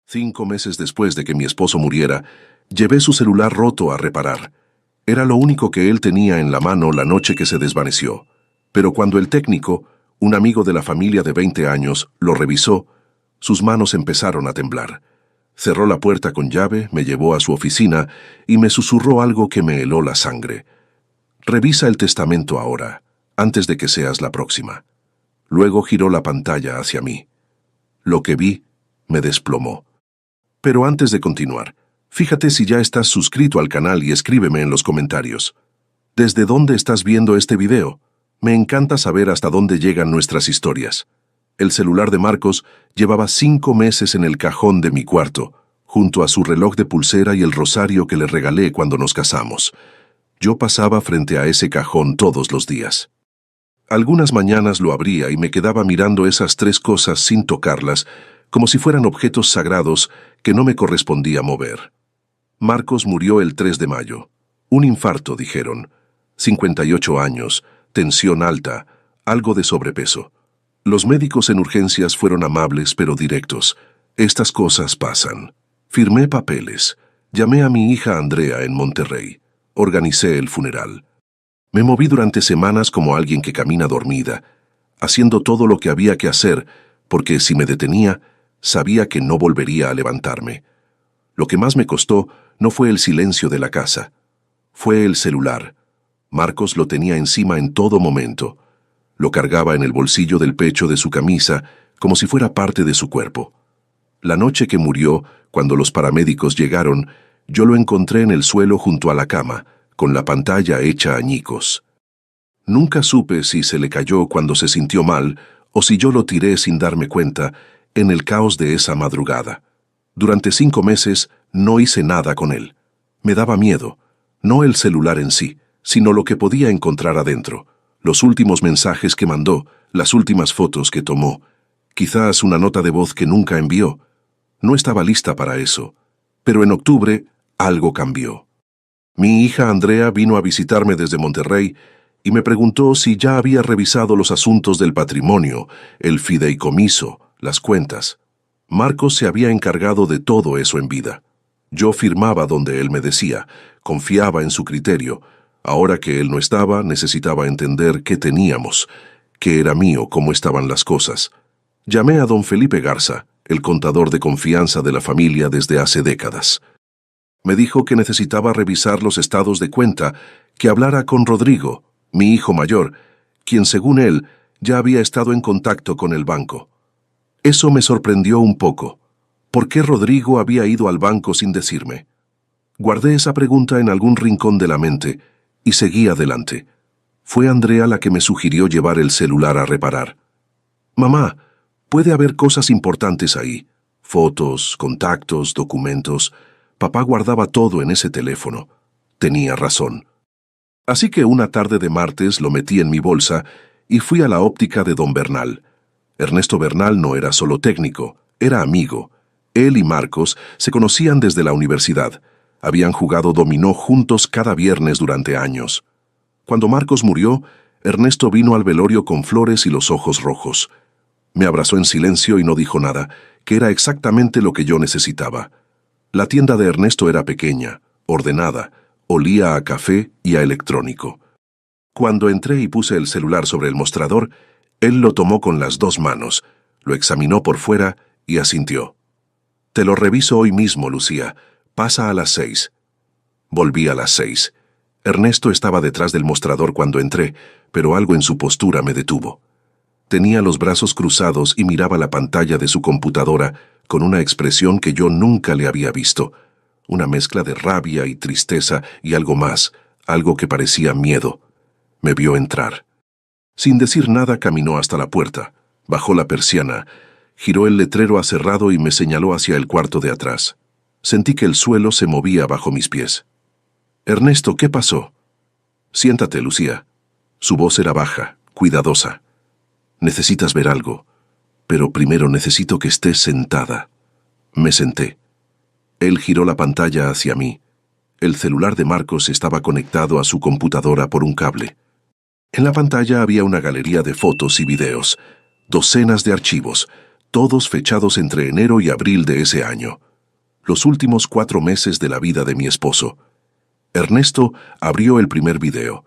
5 meses después de que mi esposo muriera, llevé su celular roto a reparar. Era lo único que él tenía en la mano la noche que se desvaneció. Pero cuando el técnico, un amigo de la familia de 20 años, lo revisó, sus manos empezaron a temblar. Cerró la puerta con llave, me llevó a su oficina y me susurró algo que me heló la sangre. «Revisa el testamento ahora, antes de que seas la próxima». Luego giró la pantalla hacia mí. Lo que vi me desplomó. Pero antes de continuar, fíjate si ya estás suscrito al canal y escríbeme en los comentarios. ¿Desde dónde estás viendo este video? Me encanta saber hasta dónde llegan nuestras historias. El celular de Marcos llevaba 5 meses en el cajón de mi cuarto, junto a su reloj de pulsera y el rosario que le regalé cuando nos casamos. Yo pasaba frente a ese cajón todos los días. Algunas mañanas lo abría y me quedaba mirando esas 3 cosas sin tocarlas, como si fueran objetos sagrados que no me correspondía mover. Marcos murió el 3 de mayo. Un infarto, dijeron. 58 años, tensión alta, algo de sobrepeso. Los médicos en urgencias fueron amables pero directos. Estas cosas pasan. Firmé papeles. Llamé a mi hija Andrea en Monterrey. Organicé el funeral. Me moví durante semanas como alguien que camina dormida, haciendo todo lo que había que hacer, porque si me detenía, sabía que no volvería a levantarme. Lo que más me costó no fue el silencio de la casa. Fue el celular. Marcos lo tenía encima en todo momento. Lo cargaba en el bolsillo del pecho de su camisa, como si fuera parte de su cuerpo. La noche que murió, cuando los paramédicos llegaron, yo lo encontré en el suelo junto a la cama, con la pantalla hecha añicos. Nunca supe si se le cayó cuando se sintió mal o si yo lo tiré sin darme cuenta en el caos de esa madrugada. Durante 5 meses no hice nada con él. Me daba miedo, no el celular en sí, sino lo que podía encontrar adentro, los últimos mensajes que mandó, las últimas fotos que tomó, quizás una nota de voz que nunca envió. No estaba lista para eso, pero en octubre algo cambió. Mi hija Andrea vino a visitarme desde Monterrey y me preguntó si ya había revisado los asuntos del patrimonio, el fideicomiso, las cuentas. Marcos se había encargado de todo eso en vida. Yo firmaba donde él me decía, confiaba en su criterio. Ahora que él no estaba, necesitaba entender qué teníamos, qué era mío, cómo estaban las cosas. Llamé a don Felipe Garza, el contador de confianza de la familia desde hace décadas. Me dijo que necesitaba revisar los estados de cuenta, que hablara con Rodrigo, mi hijo mayor, quien según él ya había estado en contacto con el banco. Eso me sorprendió un poco. ¿Por qué Rodrigo había ido al banco sin decirme? Guardé esa pregunta en algún rincón de la mente y seguí adelante. Fue Andrea la que me sugirió llevar el celular a reparar. «Mamá, puede haber cosas importantes ahí. Fotos, contactos, documentos. Papá guardaba todo en ese teléfono». Tenía razón. Así que una tarde de martes lo metí en mi bolsa y fui a la óptica de don Bernal. Ernesto Bernal no era solo técnico, era amigo. Él y Marcos se conocían desde la universidad. Habían jugado dominó juntos cada viernes durante años. Cuando Marcos murió, Ernesto vino al velorio con flores y los ojos rojos. Me abrazó en silencio y no dijo nada, que era exactamente lo que yo necesitaba. La tienda de Ernesto era pequeña, ordenada, olía a café y a electrónico. Cuando entré y puse el celular sobre el mostrador, él lo tomó con las 2 manos, lo examinó por fuera y asintió. «Te lo reviso hoy mismo, Lucía. Pasa a las 6». Volví a las 6. Ernesto estaba detrás del mostrador cuando entré, pero algo en su postura me detuvo. Tenía los brazos cruzados y miraba la pantalla de su computadora con una expresión que yo nunca le había visto. Una mezcla de rabia y tristeza y algo más, algo que parecía miedo. Me vio entrar. Sin decir nada caminó hasta la puerta, bajó la persiana, giró el letrero acerrado y me señaló hacia el cuarto de atrás. Sentí que el suelo se movía bajo mis pies. «Ernesto, ¿qué pasó?» «Siéntate, Lucía». Su voz era baja, cuidadosa. «Necesitas ver algo, pero primero necesito que estés sentada». Me senté. Él giró la pantalla hacia mí. El celular de Marcos estaba conectado a su computadora por un cable. En la pantalla había una galería de fotos y videos, docenas de archivos, todos fechados entre enero y abril de ese año, los últimos 4 meses de la vida de mi esposo. Ernesto abrió el primer video.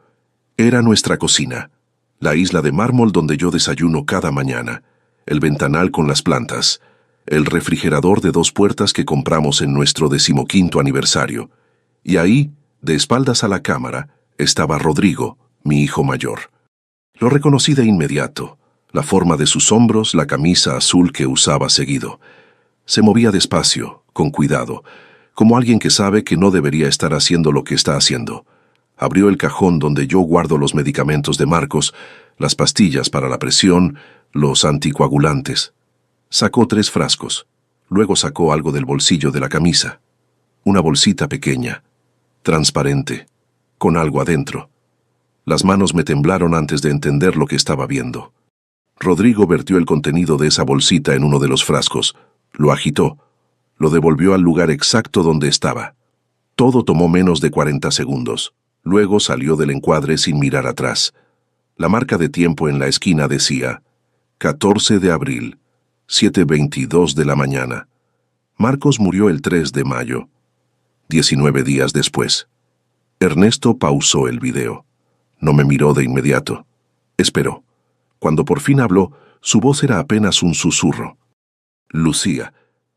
Era nuestra cocina, la isla de mármol donde yo desayuno cada mañana, el ventanal con las plantas, el refrigerador de 2 puertas que compramos en nuestro 15º aniversario. Y ahí, de espaldas a la cámara, estaba Rodrigo, mi hijo mayor. Lo reconocí de inmediato, la forma de sus hombros, la camisa azul que usaba seguido. Se movía despacio, con cuidado, como alguien que sabe que no debería estar haciendo lo que está haciendo. Abrió el cajón donde yo guardo los medicamentos de Marcos, las pastillas para la presión, los anticoagulantes. Sacó 3 frascos. Luego sacó algo del bolsillo de la camisa. Una bolsita pequeña, transparente, con algo adentro. Las manos me temblaron antes de entender lo que estaba viendo. Rodrigo vertió el contenido de esa bolsita en uno de los frascos, lo agitó, lo devolvió al lugar exacto donde estaba. Todo tomó menos de 40 segundos. Luego salió del encuadre sin mirar atrás. La marca de tiempo en la esquina decía 14 de abril, 7:22 de la mañana. Marcos murió el 3 de mayo, 19 días después. Ernesto pausó el video. No me miró de inmediato. Esperó. Cuando por fin habló, su voz era apenas un susurro. Lucía,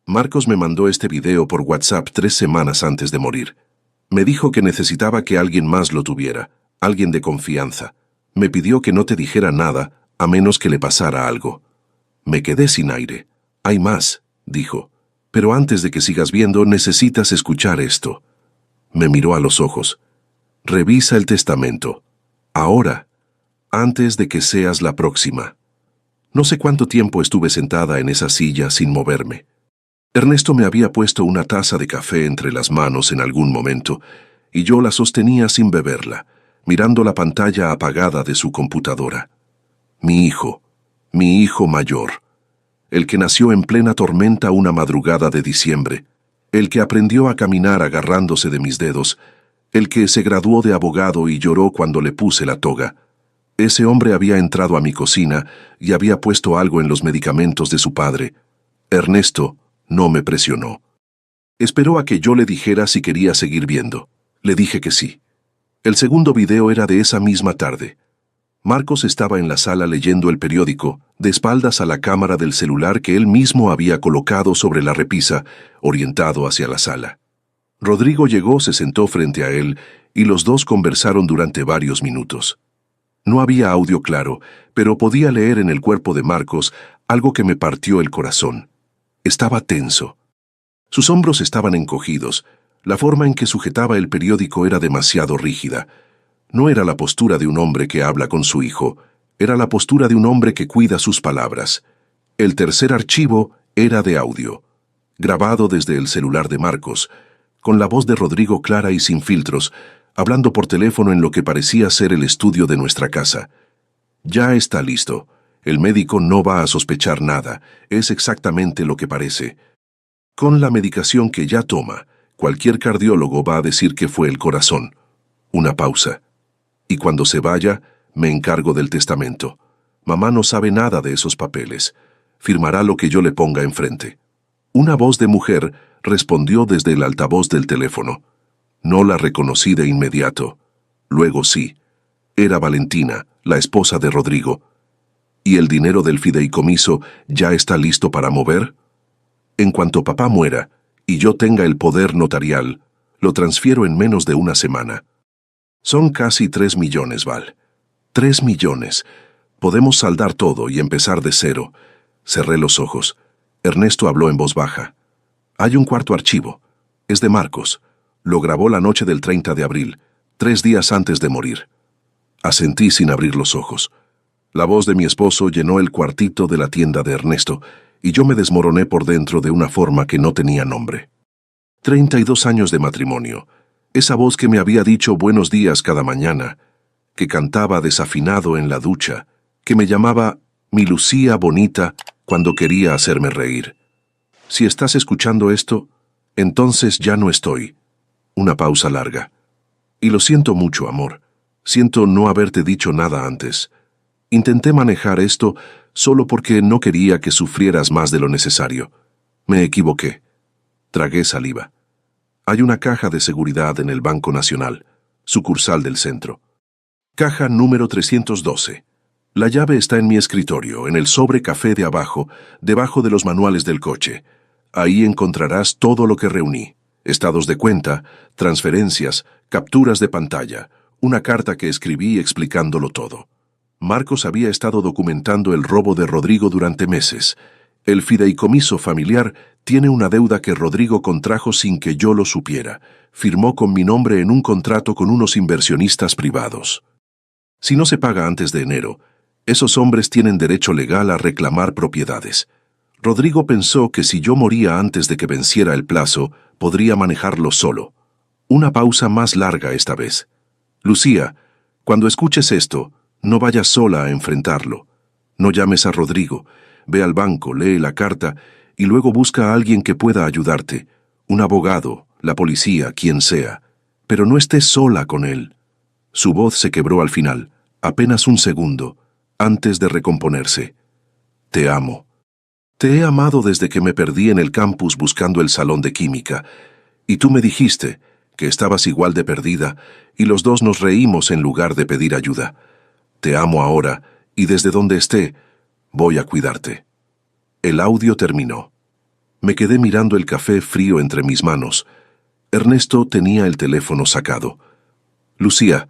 Marcos me mandó este video por WhatsApp 3 semanas antes de morir. Me dijo que necesitaba que alguien más lo tuviera, alguien de confianza. Me pidió que no te dijera nada, a menos que le pasara algo. Me quedé sin aire. Hay más, dijo. Pero antes de que sigas viendo, necesitas escuchar esto. Me miró a los ojos. Revisa el testamento. Ahora, antes de que seas la próxima. No sé cuánto tiempo estuve sentada en esa silla sin moverme. Ernesto me había puesto una taza de café entre las manos en algún momento, y yo la sostenía sin beberla, mirando la pantalla apagada de su computadora. Mi hijo mayor, el que nació en plena tormenta una madrugada de diciembre, el que aprendió a caminar agarrándose de mis dedos, el que se graduó de abogado y lloró cuando le puse la toga. Ese hombre había entrado a mi cocina y había puesto algo en los medicamentos de su padre. Ernesto no me presionó. Esperó a que yo le dijera si quería seguir viendo. Le dije que sí. El segundo video era de esa misma tarde. Marcos estaba en la sala leyendo el periódico, de espaldas a la cámara del celular que él mismo había colocado sobre la repisa, orientado hacia la sala. Rodrigo llegó, se sentó frente a él, y los dos conversaron durante varios minutos. No había audio claro, pero podía leer en el cuerpo de Marcos algo que me partió el corazón. Estaba tenso. Sus hombros estaban encogidos. La forma en que sujetaba el periódico era demasiado rígida. No era la postura de un hombre que habla con su hijo, era la postura de un hombre que cuida sus palabras. El tercer archivo era de audio, grabado desde el celular de Marcos, con la voz de Rodrigo clara y sin filtros, hablando por teléfono en lo que parecía ser el estudio de nuestra casa. Ya está listo. El médico no va a sospechar nada. Es exactamente lo que parece. Con la medicación que ya toma, cualquier cardiólogo va a decir que fue el corazón. Una pausa. Y cuando se vaya, me encargo del testamento. Mamá no sabe nada de esos papeles. Firmará lo que yo le ponga enfrente. Una voz de mujer respondió desde el altavoz del teléfono. No la reconocí de inmediato. Luego sí. Era Valentina, la esposa de Rodrigo. ¿Y el dinero del fideicomiso ya está listo para mover? En cuanto papá muera y yo tenga el poder notarial, lo transfiero en menos de una semana. Son casi 3 millones, Val. 3 millones. Podemos saldar todo y empezar de cero. Cerré los ojos. Ernesto habló en voz baja. Hay un cuarto archivo. Es de Marcos. Lo grabó la noche del 30 de abril, 3 días antes de morir. Asentí sin abrir los ojos. La voz de mi esposo llenó el cuartito de la tienda de Ernesto, y yo me desmoroné por dentro de una forma que no tenía nombre. 32 años de matrimonio. Esa voz que me había dicho buenos días cada mañana, que cantaba desafinado en la ducha, que me llamaba mi Lucía bonita cuando quería hacerme reír. Si estás escuchando esto, entonces ya no estoy. Una pausa larga. Y lo siento mucho, amor. Siento no haberte dicho nada antes. Intenté manejar esto, solo porque no quería que sufrieras más de lo necesario. Me equivoqué. Tragué saliva. Hay una caja de seguridad en el Banco Nacional, sucursal del centro. Caja número 312. La llave está en mi escritorio, en el sobre café de abajo, debajo de los manuales del coche. Ahí encontrarás todo lo que reuní: estados de cuenta, transferencias, capturas de pantalla, una carta que escribí explicándolo todo. Marcos había estado documentando el robo de Rodrigo durante meses. El fideicomiso familiar tiene una deuda que Rodrigo contrajo sin que yo lo supiera. Firmó con mi nombre en un contrato con unos inversionistas privados. Si no se paga antes de enero, esos hombres tienen derecho legal a reclamar propiedades. Rodrigo pensó que si yo moría antes de que venciera el plazo, podría manejarlo solo. Una pausa más larga esta vez. Lucía, cuando escuches esto, no vayas sola a enfrentarlo. No llames a Rodrigo. Ve al banco, lee la carta y luego busca a alguien que pueda ayudarte. Un abogado, la policía, quien sea. Pero no estés sola con él. Su voz se quebró al final, apenas un segundo, antes de recomponerse. Te amo. Te he amado desde que me perdí en el campus buscando el salón de química. Y tú me dijiste que estabas igual de perdida y los dos nos reímos en lugar de pedir ayuda. Te amo ahora y desde donde esté, voy a cuidarte. El audio terminó. Me quedé mirando el café frío entre mis manos. Ernesto tenía el teléfono sacado. Lucía,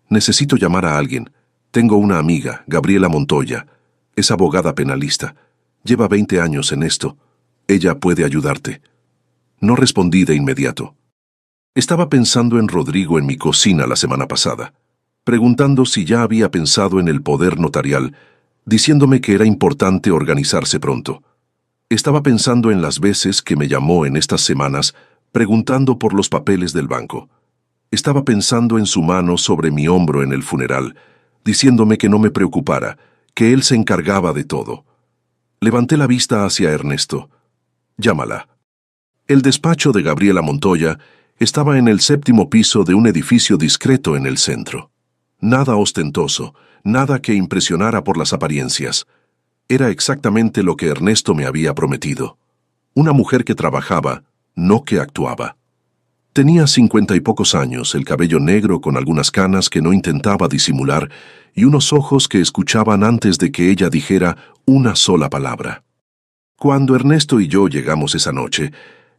necesito llamar a alguien. Tengo una amiga, Gabriela Montoya. Es abogada penalista. Lleva 20 años en esto. Ella puede ayudarte. No respondí de inmediato. Estaba pensando en Rodrigo en mi cocina la semana pasada, preguntando si ya había pensado en el poder notarial, diciéndome que era importante organizarse pronto. Estaba pensando en las veces que me llamó en estas semanas, preguntando por los papeles del banco. Estaba pensando en su mano sobre mi hombro en el funeral, diciéndome que no me preocupara, que él se encargaba de todo. Levanté la vista hacia Ernesto. Llámala. El despacho de Gabriela Montoya estaba en el 7º piso de un edificio discreto en el centro. Nada ostentoso, nada que impresionara por las apariencias. Era exactamente lo que Ernesto me había prometido. Una mujer que trabajaba, no que actuaba. Tenía 50 y pocos años, el cabello negro con algunas canas que no intentaba disimular y unos ojos que escuchaban antes de que ella dijera una sola palabra. Cuando Ernesto y yo llegamos esa noche,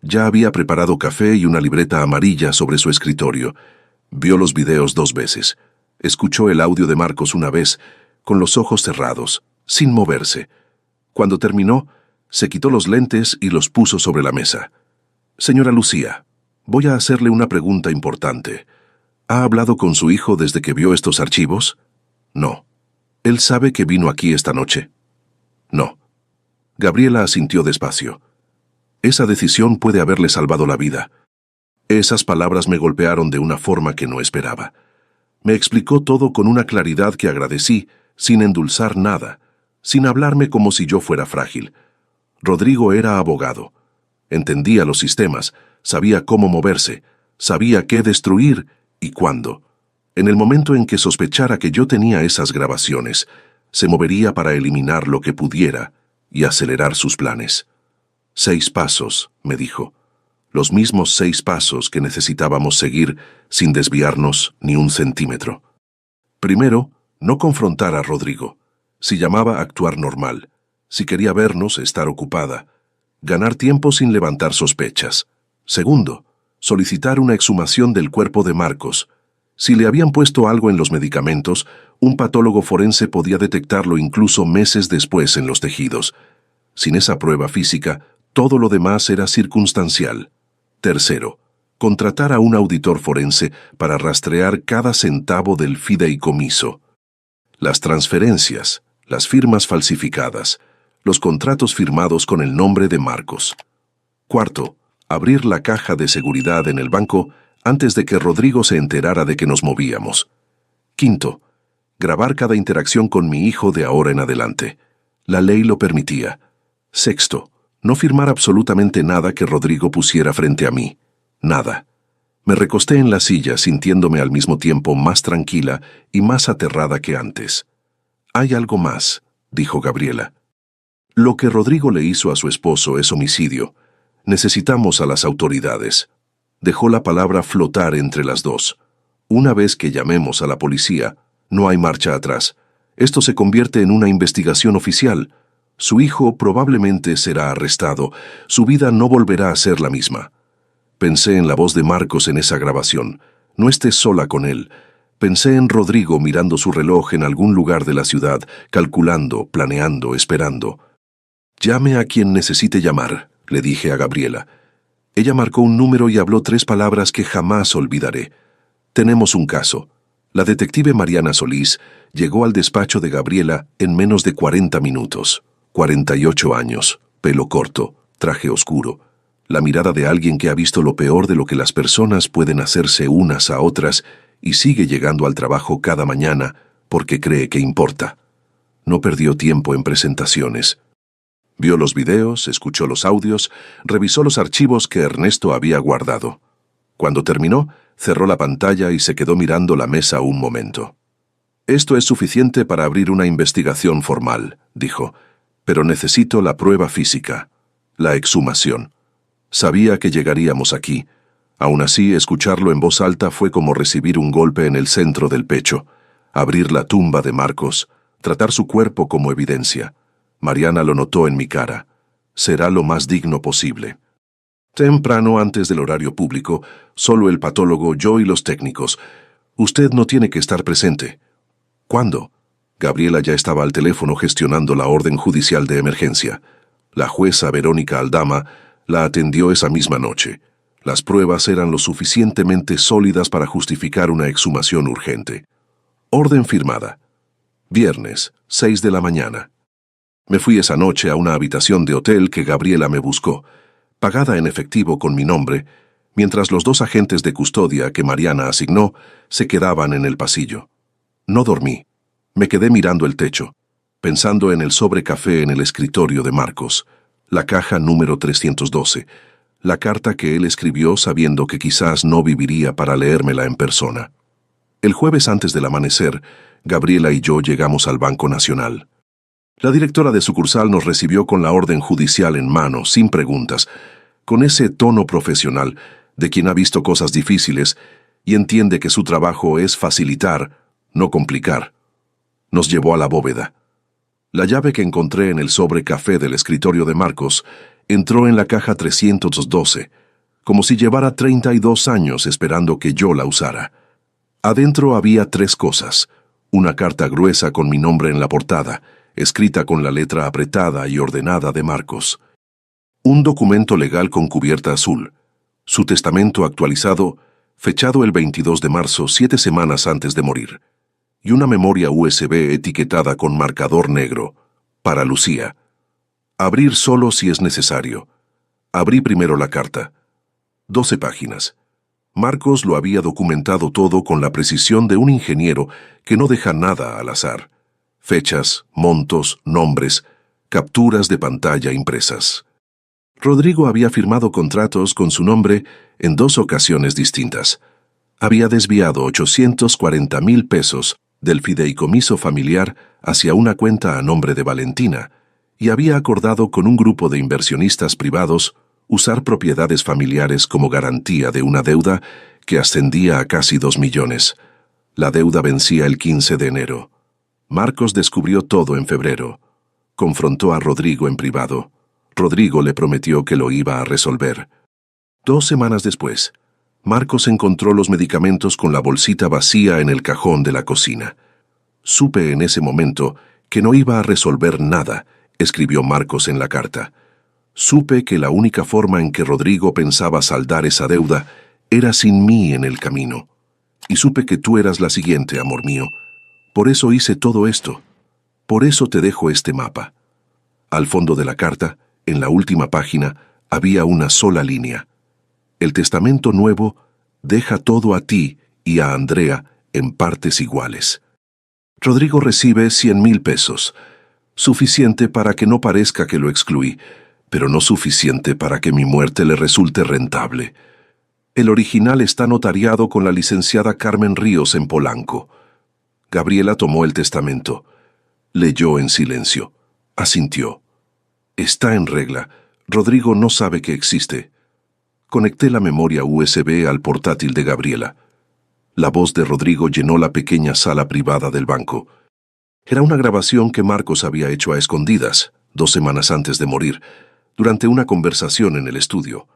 ya había preparado café y una libreta amarilla sobre su escritorio. Vio los videos 2 veces. Escuchó el audio de Marcos una vez, con los ojos cerrados, sin moverse. Cuando terminó, se quitó los lentes y los puso sobre la mesa. Señora Lucía, voy a hacerle una pregunta importante. ¿Ha hablado con su hijo desde que vio estos archivos? No. ¿Él sabe que vino aquí esta noche? No. Gabriela asintió despacio. Esa decisión puede haberle salvado la vida. Esas palabras me golpearon de una forma que no esperaba. Me explicó todo con una claridad que agradecí, sin endulzar nada, sin hablarme como si yo fuera frágil. Rodrigo era abogado. Entendía los sistemas, sabía cómo moverse, sabía qué destruir y cuándo. En el momento en que sospechara que yo tenía esas grabaciones, se movería para eliminar lo que pudiera y acelerar sus planes. 6 pasos, me dijo. Los mismos 6 pasos que necesitábamos seguir sin desviarnos ni un centímetro. Primero, no confrontar a Rodrigo. Si llamaba, actuar normal. Si quería vernos, estar ocupada. Ganar tiempo sin levantar sospechas. Segundo, solicitar una exhumación del cuerpo de Marcos. Si le habían puesto algo en los medicamentos, un patólogo forense podía detectarlo incluso meses después en los tejidos. Sin esa prueba física, todo lo demás era circunstancial. Tercero, contratar a un auditor forense para rastrear cada centavo del fideicomiso. Las transferencias, las firmas falsificadas, los contratos firmados con el nombre de Marcos. Cuarto, abrir la caja de seguridad en el banco antes de que Rodrigo se enterara de que nos movíamos. Quinto, grabar cada interacción con mi hijo de ahora en adelante. La ley lo permitía. Sexto, no firmar absolutamente nada que Rodrigo pusiera frente a mí. Nada. Me recosté en la silla sintiéndome al mismo tiempo más tranquila y más aterrada que antes. Hay algo más, dijo Gabriela. Lo que Rodrigo le hizo a su esposo es homicidio. Necesitamos a las autoridades. Dejó la palabra flotar entre las dos. Una vez que llamemos a la policía, no hay marcha atrás. Esto se convierte en una investigación oficial. Su hijo probablemente será arrestado. Su vida no volverá a ser la misma. Pensé en la voz de Marcos en esa grabación. No estés sola con él. Pensé en Rodrigo mirando su reloj en algún lugar de la ciudad, calculando, planeando, esperando. Llame a quien necesite llamar, le dije a Gabriela. Ella marcó un número y habló 3 palabras que jamás olvidaré. Tenemos un caso. La detective Mariana Solís llegó al despacho de Gabriela en menos de 40 minutos. 48 años, pelo corto, traje oscuro. La mirada de alguien que ha visto lo peor de lo que las personas pueden hacerse unas a otras y sigue llegando al trabajo cada mañana porque cree que importa. No perdió tiempo en presentaciones. Vio los videos, escuchó los audios, revisó los archivos que Ernesto había guardado. Cuando terminó, cerró la pantalla y se quedó mirando la mesa un momento. «Esto es suficiente para abrir una investigación formal», dijo, «pero necesito la prueba física, la exhumación. Sabía que llegaríamos aquí. Aún así, escucharlo en voz alta fue como recibir un golpe en el centro del pecho. Abrir la tumba de Marcos, tratar su cuerpo como evidencia. Mariana lo notó en mi cara. Será lo más digno posible». Temprano antes del horario público, solo el patólogo, yo y los técnicos. Usted no tiene que estar presente. ¿Cuándo? Gabriela ya estaba al teléfono gestionando la orden judicial de emergencia. La jueza Verónica Aldama la atendió esa misma noche. Las pruebas eran lo suficientemente sólidas para justificar una exhumación urgente. Orden firmada. Viernes, 6 de la mañana. Me fui esa noche a una habitación de hotel que Gabriela me buscó, pagada en efectivo con mi nombre, mientras los 2 agentes de custodia que Mariana asignó se quedaban en el pasillo. No dormí. Me quedé mirando el techo, pensando en el sobrecafé en el escritorio de Marcos, la caja número 312, la carta que él escribió sabiendo que quizás no viviría para leérmela en persona. El jueves antes del amanecer, Gabriela y yo llegamos al Banco Nacional. La directora de sucursal nos recibió con la orden judicial en mano, sin preguntas, con ese tono profesional de quien ha visto cosas difíciles y entiende que su trabajo es facilitar, no complicar. Nos llevó a la bóveda. La llave que encontré en el sobre café del escritorio de Marcos entró en la caja 312, como si llevara 32 años esperando que yo la usara. Adentro había 3 cosas: una carta gruesa con mi nombre en la portada, escrita con la letra apretada y ordenada de Marcos; un documento legal con cubierta azul; su testamento actualizado, fechado el 22 de marzo, 7 semanas antes de morir; y una memoria USB etiquetada con marcador negro, para Lucía. Abrir solo si es necesario. Abrí primero la carta. 12 páginas. Marcos lo había documentado todo con la precisión de un ingeniero que no deja nada al azar. Fechas, montos, nombres, capturas de pantalla impresas. Rodrigo había firmado contratos con su nombre en 2 ocasiones distintas. Había desviado 840,000 pesos del fideicomiso familiar hacia una cuenta a nombre de Valentina y había acordado con un grupo de inversionistas privados usar propiedades familiares como garantía de una deuda que ascendía a casi 2 millones. La deuda vencía el 15 de enero. Marcos descubrió todo en febrero. Confrontó a Rodrigo en privado. Rodrigo le prometió que lo iba a resolver. 2 semanas después, Marcos encontró los medicamentos con la bolsita vacía en el cajón de la cocina. Supe en ese momento que no iba a resolver nada, escribió Marcos en la carta. Supe que la única forma en que Rodrigo pensaba saldar esa deuda era sin mí en el camino. Y supe que tú eras la siguiente, amor mío. Por eso hice todo esto. Por eso te dejo este mapa. Al fondo de la carta, en la última página, había una sola línea. El testamento nuevo deja todo a ti y a Andrea en partes iguales. Rodrigo recibe 100,000 pesos, suficiente para que no parezca que lo excluí, pero no suficiente para que mi muerte le resulte rentable. El original está notariado con la licenciada Carmen Ríos en Polanco. Gabriela tomó el testamento. Leyó en silencio. Asintió. Está en regla. Rodrigo no sabe que existe. Conecté la memoria USB al portátil de Gabriela. La voz de Rodrigo llenó la pequeña sala privada del banco. Era una grabación que Marcos había hecho a escondidas, 2 semanas antes de morir, durante una conversación en el estudio.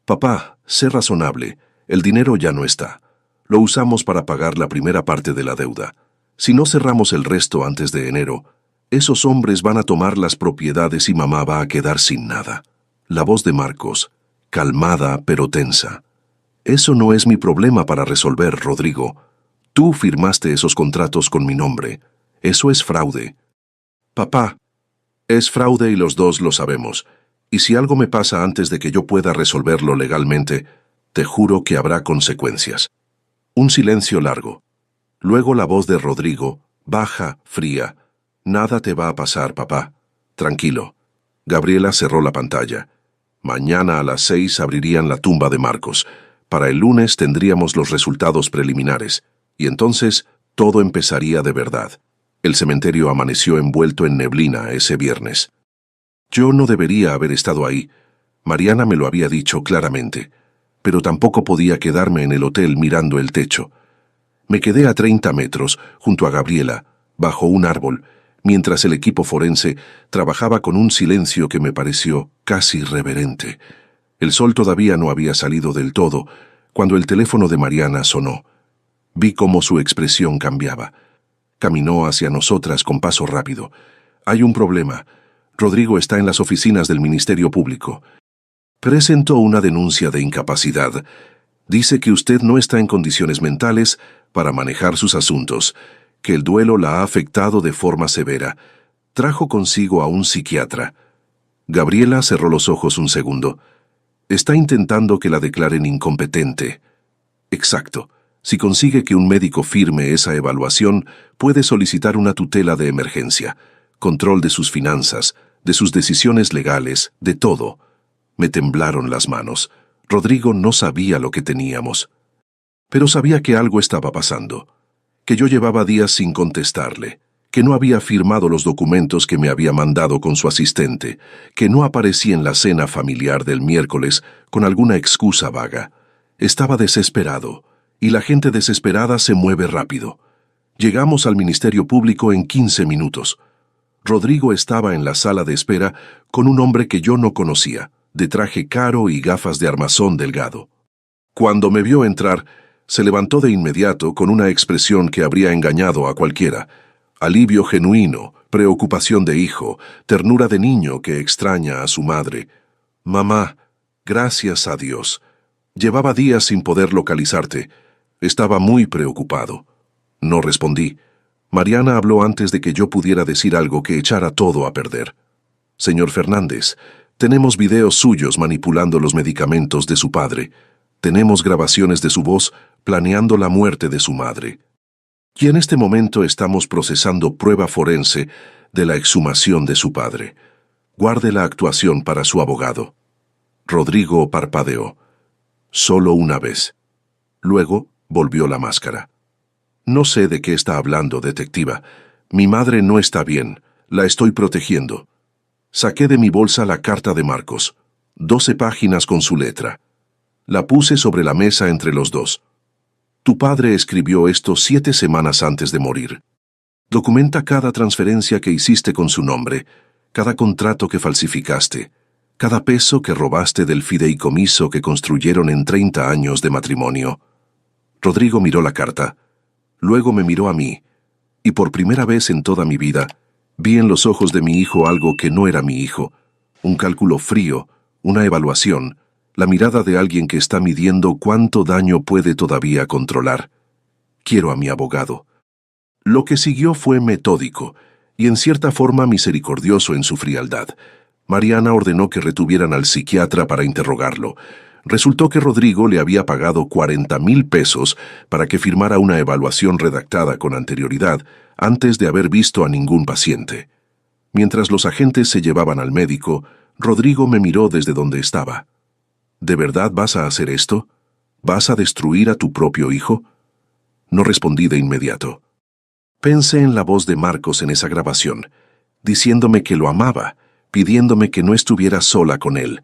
Papá, sé razonable. El dinero ya no está. Lo usamos para pagar la primera parte de la deuda. Si no cerramos el resto antes de enero, esos hombres van a tomar las propiedades y mamá va a quedar sin nada. La voz de Marcos, calmada pero tensa. Eso no es mi problema para resolver, Rodrigo. Tú firmaste esos contratos con mi nombre. Eso es fraude. Papá, es fraude y los dos lo sabemos. Y si algo me pasa antes de que yo pueda resolverlo legalmente, te juro que habrá consecuencias. Un silencio largo. Luego la voz de Rodrigo, baja, fría. Nada te va a pasar, papá. Tranquilo. Gabriela cerró la pantalla. Mañana a las 6 abrirían la tumba de Marcos. Para el lunes tendríamos los resultados preliminares. Y entonces todo empezaría de verdad. El cementerio amaneció envuelto en neblina ese viernes. Yo no debería haber estado ahí. Mariana me lo había dicho claramente. Pero tampoco podía quedarme en el hotel mirando el techo. Me quedé a 30 metros, junto a Gabriela, bajo un árbol, mientras el equipo forense trabajaba con un silencio que me pareció casi reverente. El sol todavía no había salido del todo, cuando el teléfono de Mariana sonó. Vi cómo su expresión cambiaba. Caminó hacia nosotras con paso rápido. Hay un problema. Rodrigo está en las oficinas del Ministerio Público. Presentó una denuncia de incapacidad. Dice que usted no está en condiciones mentales para manejar sus asuntos, que el duelo la ha afectado de forma severa. Trajo consigo a un psiquiatra. Gabriela cerró los ojos un segundo. Está intentando que la declaren incompetente. Exacto. Si consigue que un médico firme esa evaluación, puede solicitar una tutela de emergencia, control de sus finanzas, de sus decisiones legales, de todo. Me temblaron las manos. Rodrigo no sabía lo que teníamos. Pero sabía que algo estaba pasando, que yo llevaba días sin contestarle, que no había firmado los documentos que me había mandado con su asistente, que no aparecía en la cena familiar del miércoles con alguna excusa vaga. Estaba desesperado, y la gente desesperada se mueve rápido. Llegamos al Ministerio Público en 15 minutos. Rodrigo estaba en la sala de espera con un hombre que yo no conocía, de traje caro y gafas de armazón delgado. Cuando me vio entrar, se levantó de inmediato con una expresión que habría engañado a cualquiera. Alivio genuino, preocupación de hijo, ternura de niño que extraña a su madre. Mamá, gracias a Dios. Llevaba días sin poder localizarte. Estaba muy preocupado. No respondí. Mariana habló antes de que yo pudiera decir algo que echara todo a perder. Señor Fernández, tenemos videos suyos manipulando los medicamentos de su padre. Tenemos grabaciones de su voz planeando la muerte de su madre. Y en este momento estamos procesando prueba forense de la exhumación de su padre. Guarde la actuación para su abogado. Rodrigo parpadeó. Solo una vez. Luego volvió la máscara. No sé de qué está hablando, detectiva. Mi madre no está bien. La estoy protegiendo. Saqué de mi bolsa la carta de Marcos. 12 páginas con su letra. La puse sobre la mesa entre los dos. Tu padre escribió esto 7 semanas antes de morir. Documenta cada transferencia que hiciste con su nombre, cada contrato que falsificaste, cada peso que robaste del fideicomiso que construyeron en 30 años de matrimonio. Rodrigo miró la carta. Luego me miró a mí, y por primera vez en toda mi vida, vi en los ojos de mi hijo algo que no era mi hijo, un cálculo frío, una evaluación, la mirada de alguien que está midiendo cuánto daño puede todavía controlar. Quiero a mi abogado. Lo que siguió fue metódico, y en cierta forma misericordioso en su frialdad. Mariana ordenó que retuvieran al psiquiatra para interrogarlo. Resultó que Rodrigo le había pagado 40,000 pesos para que firmara una evaluación redactada con anterioridad, antes de haber visto a ningún paciente. Mientras los agentes se llevaban al médico, Rodrigo me miró desde donde estaba. ¿De verdad vas a hacer esto? ¿Vas a destruir a tu propio hijo? No respondí de inmediato. Pensé en la voz de Marcos en esa grabación. diciéndome que lo amaba, pidiéndome que no estuviera sola con él.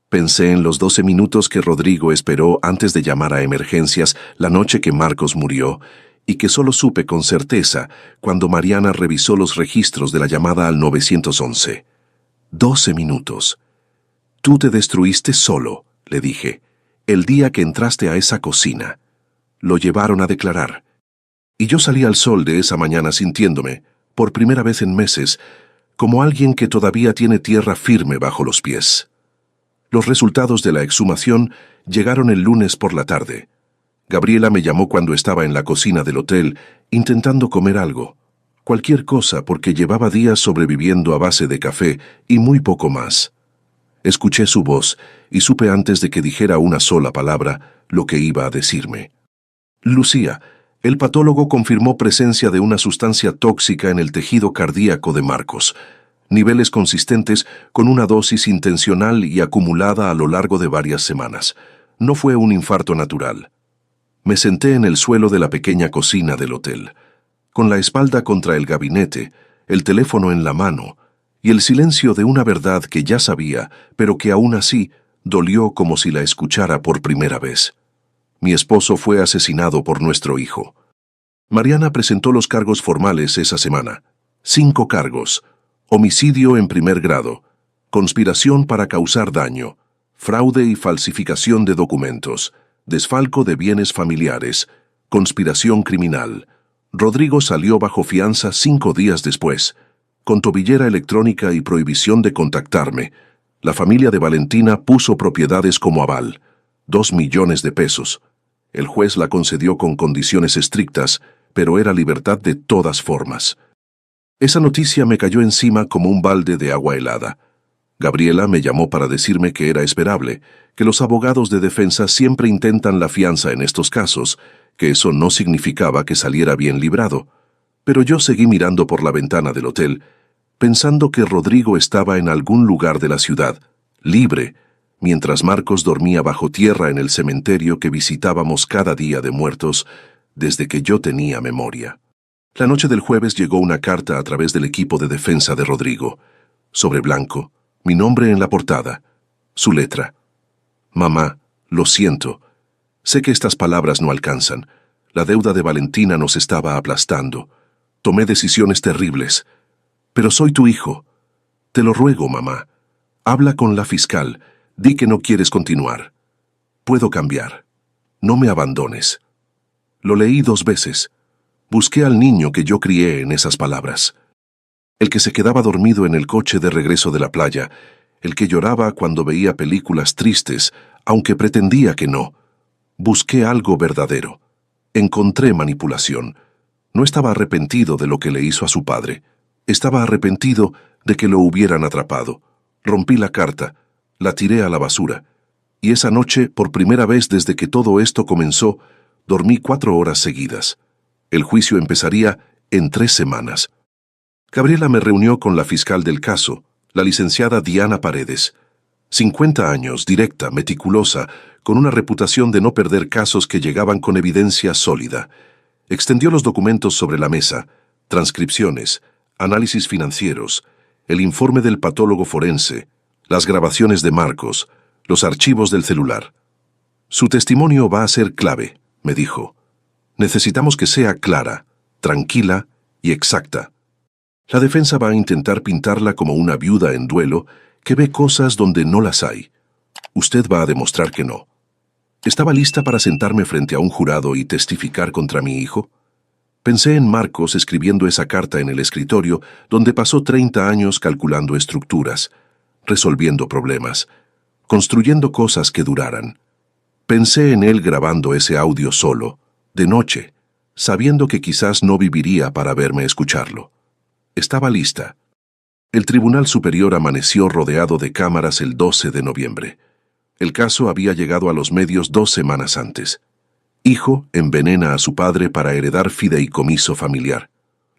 Pensé en los 12 minutos que Rodrigo esperó antes de llamar a emergencias la noche que Marcos murió, y que solo supe con certeza cuando Mariana revisó los registros de la llamada al 911. 12 minutos. Tú te destruiste solo, le dije, el día que entraste a esa cocina. Lo llevaron a declarar. Y yo salí al sol de esa mañana sintiéndome, por primera vez en meses, como alguien que todavía tiene tierra firme bajo los pies. Los resultados de la exhumación llegaron el lunes por la tarde. Gabriela me llamó cuando estaba en la cocina del hotel, intentando comer algo. Cualquier cosa, porque llevaba días sobreviviendo a base de café y muy poco más. Escuché su voz y supe antes de que dijera una sola palabra lo que iba a decirme. Lucía, el patólogo confirmó presencia de una sustancia tóxica en el tejido cardíaco de Marcos. Niveles consistentes con una dosis intencional y acumulada a lo largo de varias semanas. No fue un infarto natural. Me senté en el suelo de la pequeña cocina del hotel, con la espalda contra el gabinete, el teléfono en la mano, y el silencio de una verdad que ya sabía, pero que aún así dolió como si la escuchara por primera vez. Mi esposo fue asesinado por nuestro hijo. Mariana presentó los cargos formales esa semana. 5 cargos. Homicidio en primer grado, conspiración para causar daño, fraude y falsificación de documentos, desfalco de bienes familiares, conspiración criminal. Rodrigo salió bajo fianza 5 días después, con tobillera electrónica y prohibición de contactarme. La familia de Valentina puso propiedades como aval, 2 millones de pesos. El juez la concedió con condiciones estrictas, pero era libertad de todas formas. Esa noticia me cayó encima como un balde de agua helada. Gabriela me llamó para decirme que era esperable, que los abogados de defensa siempre intentan la fianza en estos casos, que eso no significaba que saliera bien librado. Pero yo seguí mirando por la ventana del hotel, pensando que Rodrigo estaba en algún lugar de la ciudad, libre, mientras Marcos dormía bajo tierra en el cementerio que visitábamos cada día de muertos desde que yo tenía memoria. La noche del jueves llegó una carta a través del equipo de defensa de Rodrigo. Sobre blanco, mi nombre en la portada, su letra. Mamá, lo siento. Sé que estas palabras no alcanzan. La deuda de Valentina nos estaba aplastando. Tomé decisiones terribles. Pero soy tu hijo. Te lo ruego, mamá. Habla con la fiscal. Di que no quieres continuar. Puedo cambiar. No me abandones. Lo leí 2 veces. Busqué al niño que yo crié en esas palabras. El que se quedaba dormido en el coche de regreso de la playa, el que lloraba cuando veía películas tristes, aunque pretendía que no. Busqué algo verdadero. Encontré manipulación. No estaba arrepentido de lo que le hizo a su padre. Estaba arrepentido de que lo hubieran atrapado. Rompí la carta, la tiré a la basura. Y esa noche, por primera vez desde que todo esto comenzó, dormí 4 horas seguidas. El juicio empezaría en 3 semanas. Gabriela me reunió con la fiscal del caso, la licenciada Diana Paredes. 50 años, directa, meticulosa, con una reputación de no perder casos que llegaban con evidencia sólida. Extendió los documentos sobre la mesa, transcripciones, análisis financieros, el informe del patólogo forense, las grabaciones de Marcos, los archivos del celular. Su testimonio va a ser clave, me dijo. Necesitamos que sea clara, tranquila y exacta. La defensa va a intentar pintarla como una viuda en duelo que ve cosas donde no las hay. Usted va a demostrar que no. ¿Estaba lista para sentarme frente a un jurado y testificar contra mi hijo? Pensé en Marcos escribiendo esa carta en el escritorio donde pasó 30 años calculando estructuras, resolviendo problemas, construyendo cosas que duraran. Pensé en él grabando ese audio solo, de noche, sabiendo que quizás no viviría para verme escucharlo. Estaba lista. El Tribunal Superior amaneció rodeado de cámaras el 12 de noviembre. El caso había llegado a los medios 2 semanas antes. Hijo envenena a su padre para heredar fideicomiso familiar.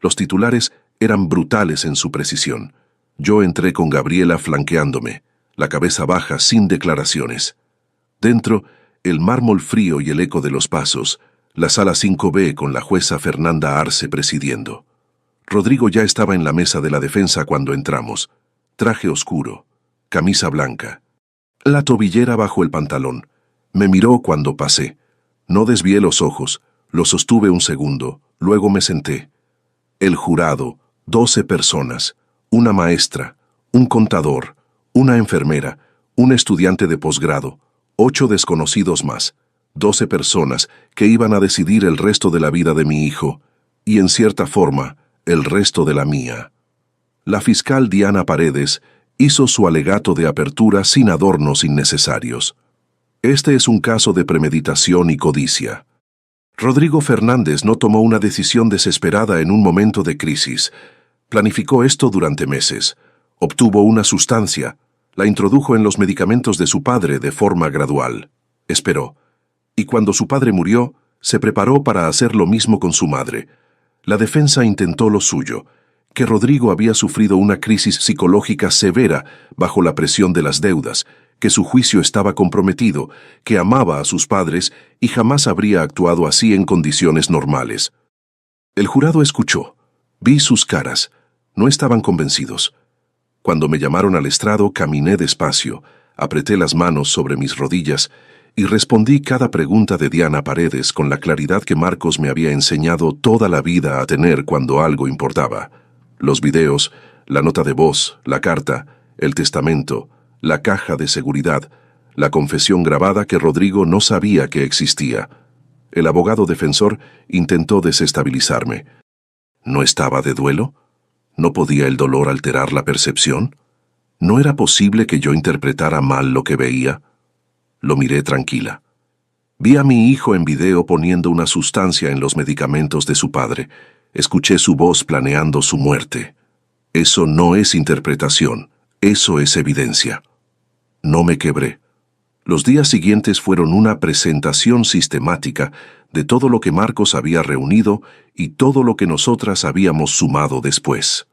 Los titulares eran brutales en su precisión. Yo entré con Gabriela flanqueándome, la cabeza baja sin declaraciones. Dentro, el mármol frío y el eco de los pasos, la sala 5B con la jueza Fernanda Arce presidiendo. Rodrigo ya estaba en la mesa de la defensa cuando entramos. Traje oscuro, camisa blanca, la tobillera bajo el pantalón. Me miró cuando pasé. No desvié los ojos, lo sostuve un segundo, luego me senté. El jurado, 12 personas, una maestra, un contador, una enfermera, un estudiante de posgrado, 8 desconocidos más, 12 personas que iban a decidir el resto de la vida de mi hijo, y en cierta forma, el resto de la mía. La fiscal Diana Paredes hizo su alegato de apertura sin adornos innecesarios. Este es un caso de premeditación y codicia. Rodrigo Fernández no tomó una decisión desesperada en un momento de crisis. Planificó esto durante meses. Obtuvo una sustancia, la introdujo en los medicamentos de su padre de forma gradual. Esperó. Y cuando su padre murió, se preparó para hacer lo mismo con su madre. La defensa intentó lo suyo, que Rodrigo había sufrido una crisis psicológica severa bajo la presión de las deudas, que su juicio estaba comprometido, que amaba a sus padres y jamás habría actuado así en condiciones normales. El jurado escuchó. Vi sus caras. No estaban convencidos. Cuando me llamaron al estrado, caminé despacio, apreté las manos sobre mis rodillas y respondí cada pregunta de Diana Paredes con la claridad que Marcos me había enseñado toda la vida a tener cuando algo importaba. Los videos, la nota de voz, la carta, el testamento, la caja de seguridad, la confesión grabada que Rodrigo no sabía que existía. El abogado defensor intentó desestabilizarme. ¿No estaba de duelo? ¿No podía el dolor alterar la percepción? ¿No era posible que yo interpretara mal lo que veía? Lo miré tranquila. Vi a mi hijo en video poniendo una sustancia en los medicamentos de su padre. Escuché su voz planeando su muerte. Eso no es interpretación, eso es evidencia. No me quebré. Los días siguientes fueron una presentación sistemática de todo lo que Marcos había reunido y todo lo que nosotras habíamos sumado después.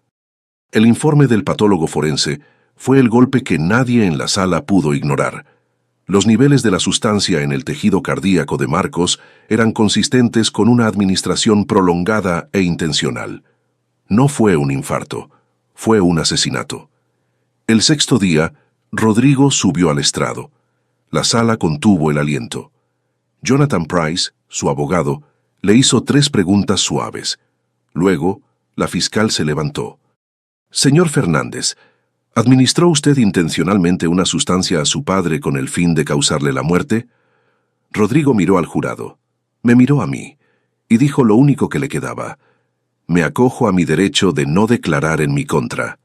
El informe del patólogo forense fue el golpe que nadie en la sala pudo ignorar. Los niveles de la sustancia en el tejido cardíaco de Marcos eran consistentes con una administración prolongada e intencional. No fue un infarto, fue un asesinato. El sexto día, Rodrigo subió al estrado. La sala contuvo el aliento. Jonathan Price, su abogado, le hizo 3 preguntas suaves. Luego, la fiscal se levantó. Señor Fernández, ¿administró usted intencionalmente una sustancia a su padre con el fin de causarle la muerte? Rodrigo miró al jurado, me miró a mí, y dijo lo único que le quedaba. Me acojo a mi derecho de no declarar en mi contra.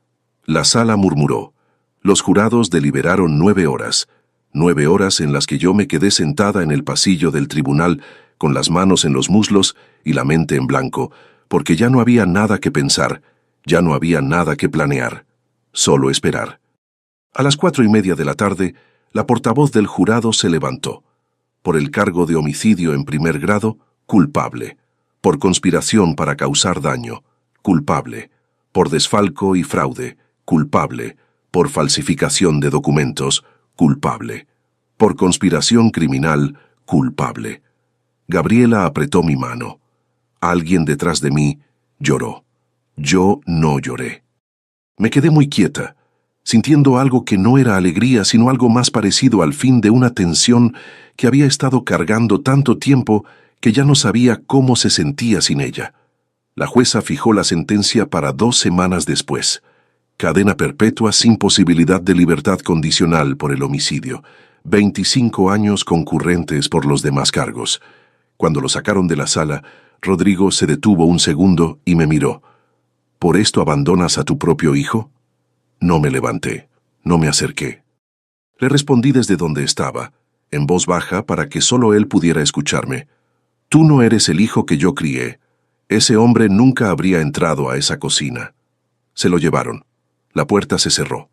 La sala murmuró. Los jurados deliberaron 9 horas. 9 horas en las que yo me quedé sentada en el pasillo del tribunal, con las manos en los muslos y la mente en blanco, porque ya no había nada que pensar, ya no había nada que planear. Solo esperar. A las 4:30 de la tarde, la portavoz del jurado se levantó. Por el cargo de homicidio en primer grado, culpable. Por conspiración para causar daño, culpable. Por desfalco y fraude, culpable. Por falsificación de documentos, culpable. Por conspiración criminal, culpable. Gabriela apretó mi mano. Alguien detrás de mí lloró. Yo no lloré. Me quedé muy quieta, sintiendo algo que no era alegría, sino algo más parecido al fin de una tensión que había estado cargando tanto tiempo que ya no sabía cómo se sentía sin ella. La jueza fijó la sentencia para 2 semanas después. Cadena perpetua sin posibilidad de libertad condicional por el homicidio. 25 años concurrentes por los demás cargos. Cuando lo sacaron de la sala, Rodrigo se detuvo un segundo y me miró. ¿Por esto abandonas a tu propio hijo? No me levanté, no me acerqué. Le respondí desde donde estaba, en voz baja para que solo él pudiera escucharme. Tú no eres el hijo que yo crié. Ese hombre nunca habría entrado a esa cocina. Se lo llevaron. La puerta se cerró.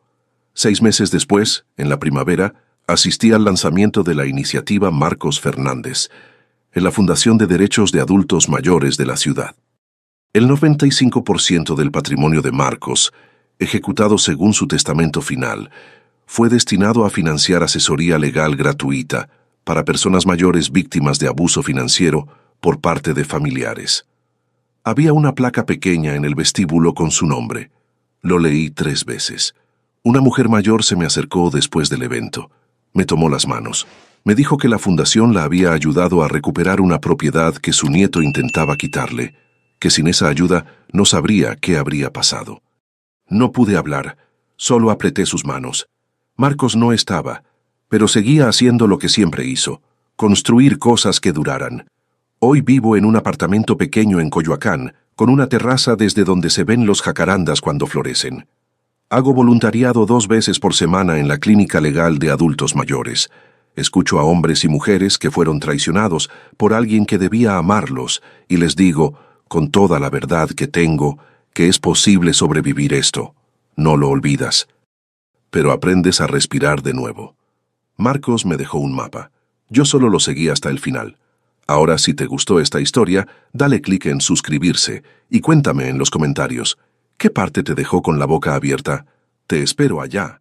6 meses después, en la primavera, asistí al lanzamiento de la iniciativa Marcos Fernández, en la Fundación de Derechos de Adultos Mayores de la ciudad. El 95% del patrimonio de Marcos, ejecutado según su testamento final, fue destinado a financiar asesoría legal gratuita para personas mayores víctimas de abuso financiero por parte de familiares. Había una placa pequeña en el vestíbulo con su nombre. Lo leí 3 veces. Una mujer mayor se me acercó después del evento. Me tomó las manos. Me dijo que la fundación la había ayudado a recuperar una propiedad que su nieto intentaba quitarle, que sin esa ayuda no sabría qué habría pasado. No pude hablar, solo apreté sus manos. Marcos no estaba, pero seguía haciendo lo que siempre hizo, construir cosas que duraran. Hoy vivo en un apartamento pequeño en Coyoacán, con una terraza desde donde se ven los jacarandas cuando florecen. Hago voluntariado 2 veces por semana en la clínica legal de adultos mayores. Escucho a hombres y mujeres que fueron traicionados por alguien que debía amarlos y les digo, con toda la verdad que tengo, que es posible sobrevivir esto. No lo olvidas. Pero aprendes a respirar de nuevo. Marcos me dejó un mapa. Yo solo lo seguí hasta el final. Ahora, si te gustó esta historia, dale clic en suscribirse y cuéntame en los comentarios, ¿qué parte te dejó con la boca abierta? Te espero allá.